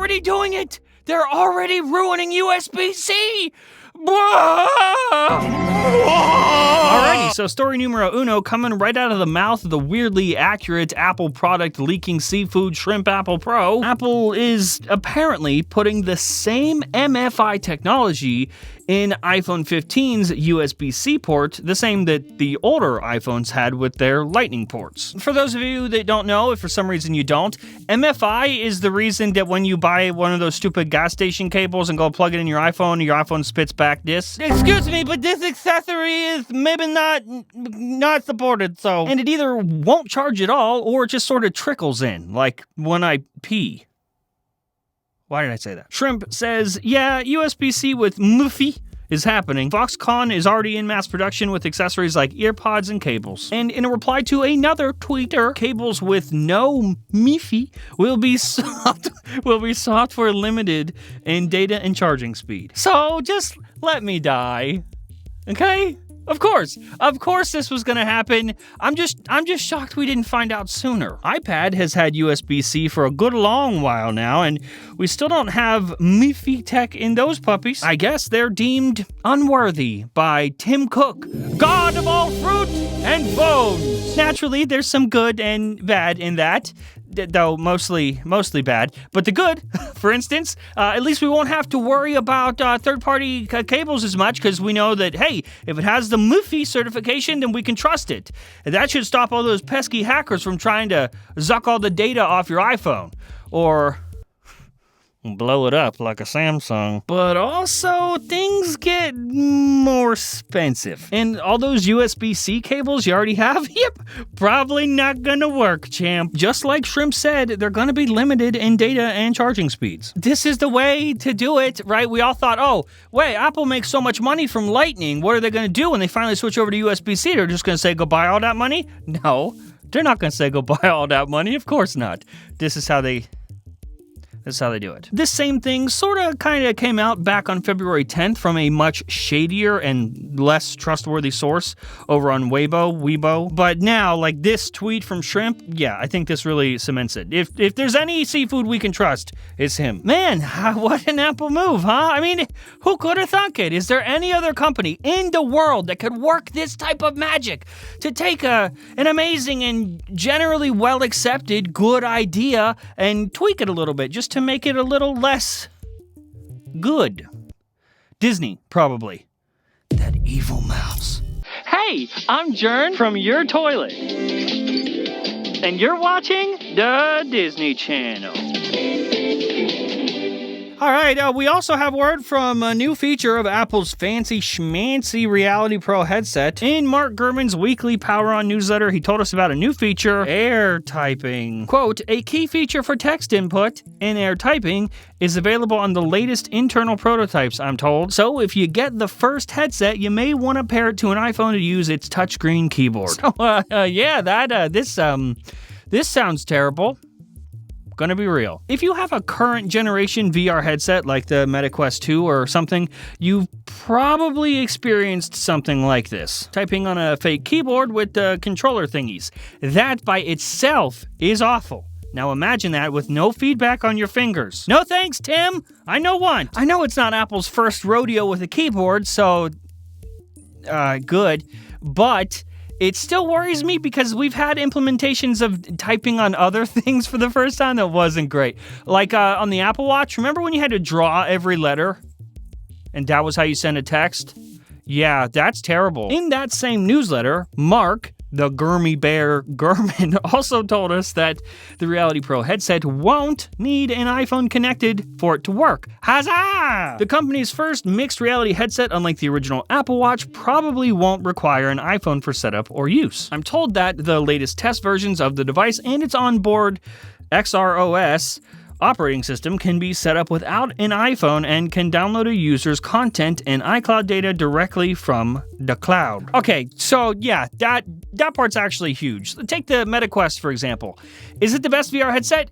already doing it. They're already ruining USB-C. Alrighty, so story numero uno, coming right out of the mouth of the weirdly accurate Apple product leaking seafood shrimp Apple Pro. Apple is apparently putting the same MFI technology in iPhone 15's USB-C port, the same that the older iPhones had with their Lightning ports. For those of you that don't know, if for some reason you don't, MFI is the reason that when you buy one of those stupid gas station cables and go plug it in your iPhone spits back this. Excuse me, but this accessory is maybe not supported, so. And it either won't charge at all, or it just sort of trickles in, like when I pee. Why did I say that? Shrimp says, yeah, USB-C with MFI is happening. Foxconn is already in mass production with accessories like earpods and cables. And in a reply to another tweeter, cables with no MFI will be software limited in data and charging speed. So just let me die, okay? Of course this was gonna happen. I'm just shocked we didn't find out sooner. iPad has had USB-C for a good long while now, and we still don't have MFI tech in those puppies. I guess they're deemed unworthy by Tim Cook, god of all fruit and bones. Naturally, there's some good and bad in that, though mostly bad. But the good, for instance, at least we won't have to worry about third-party cables as much, because we know that, hey, if it has the MFI certification, then we can trust it. And that should stop all those pesky hackers from trying to zuck all the data off your iPhone. Or blow it up like a Samsung. But also, things get more expensive. And all those USB-C cables you already have, yep, probably not gonna work, champ. Just like Shrimp said, they're gonna be limited in data and charging speeds. This is the way to do it, right? We all thought, oh, wait, Apple makes so much money from Lightning. What are they gonna do when they finally switch over to USB-C? They're just gonna say goodbye all that money? No, they're not gonna say goodbye all that money. Of course not. This is how they do it. This same thing kind of came out back on February 10th from a much shadier and less trustworthy source over on Weibo. But now, like this tweet from Shrimp, yeah, I think this really cements it. If there's any seafood we can trust, it's him. Man, what an Apple move, huh? I mean, who could have thunk it? Is there any other company in the world that could work this type of magic to take an amazing and generally well-accepted good idea and tweak it a little bit just to make it a little less good? Disney, probably. That evil mouse. Hey, I'm Jern from Your Toilet. And you're watching the Disney Channel. All right, we also have word from a new feature of Apple's fancy schmancy Reality Pro headset. In Mark Gurman's weekly Power On newsletter, he told us about a new feature, air typing. Quote, a key feature for text input in air typing is available on the latest internal prototypes, I'm told. So if you get the first headset, you may want to pair it to an iPhone to use its touchscreen keyboard. So, this sounds terrible. Gonna be real. If you have a current generation VR headset like the Meta Quest 2 or something, you've probably experienced something like this. Typing on a fake keyboard with controller thingies. That by itself is awful. Now imagine that with no feedback on your fingers. No thanks, Tim! I know one! I know it's not Apple's first rodeo with a keyboard, so good, but it still worries me because we've had implementations of typing on other things for the first time that wasn't great. Like on the Apple Watch, remember when you had to draw every letter? And that was how you send a text? Yeah, that's terrible. In that same newsletter, Mark, the Gurmy Bear Gurman, also told us that the Reality Pro headset won't need an iPhone connected for it to work. Huzzah! The company's first mixed reality headset, unlike the original Apple Watch, probably won't require an iPhone for setup or use. I'm told that the latest test versions of the device and its onboard XROS operating system can be set up without an iPhone and can download a user's content and iCloud data directly from the cloud. Okay, so yeah, that part's actually huge. Take the Meta Quest, for example. Is it the best VR headset?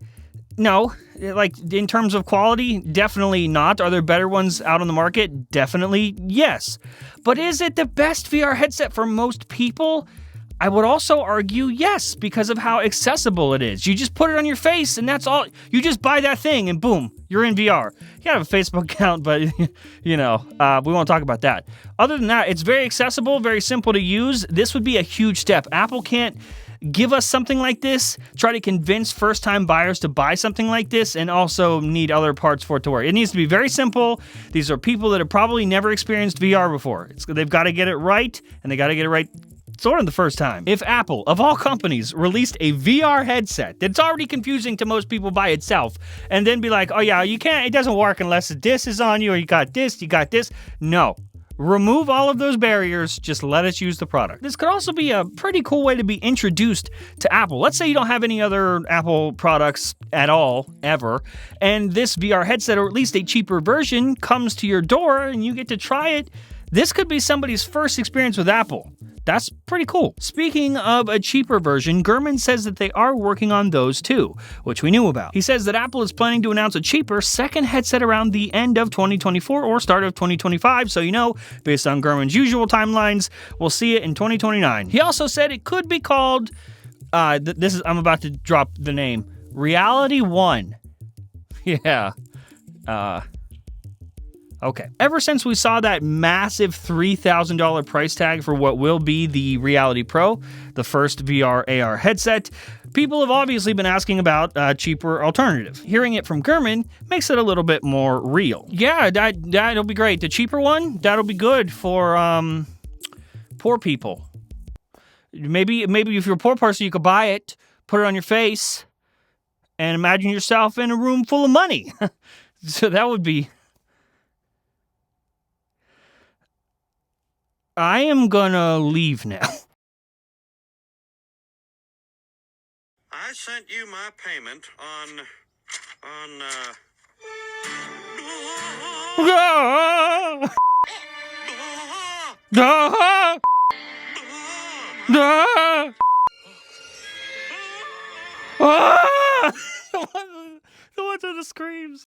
No. Like, in terms of quality, definitely not. Are there better ones out on the market? Definitely yes. But is it the best VR headset for most people? I would also argue yes, because of how accessible it is. You just put it on your face and that's all. You just buy that thing and boom, you're in VR. You gotta have a Facebook account, but we won't talk about that. Other than that, it's very accessible, very simple to use. This would be a huge step. Apple can't give us something like this, try to convince first-time buyers to buy something like this, and also need other parts for it to work. It needs to be very simple. These are people that have probably never experienced VR before. They've got to get it right, and they got to get it right sort of the first time. If Apple, of all companies, released a VR headset that's already confusing to most people by itself, and then be like, oh yeah, it doesn't work unless this is on you, or you got this. No. Remove all of those barriers, just let us use the product. This could also be a pretty cool way to be introduced to Apple. Let's say you don't have any other Apple products at all, ever, and this VR headset, or at least a cheaper version, comes to your door and you get to try it. This could be somebody's first experience with Apple. That's pretty cool. Speaking of a cheaper version, Gurman says that they are working on those too, which we knew about. He says that Apple is planning to announce a cheaper second headset around the end of 2024 or start of 2025, so based on Gurman's usual timelines, we'll see it in 2029. He also said it could be called, I'm about to drop the name, Reality One. Yeah. Okay. Ever since we saw that massive $3,000 price tag for what will be the Reality Pro, the first VR AR headset, people have obviously been asking about a cheaper alternative. Hearing it from Gurman makes it a little bit more real. Yeah, that'll be great. The cheaper one, that'll be good for poor people. Maybe if you're a poor person, you could buy it, put it on your face, and imagine yourself in a room full of money. So that would be... I am gonna leave now. I sent you my payment on The ones with the screams.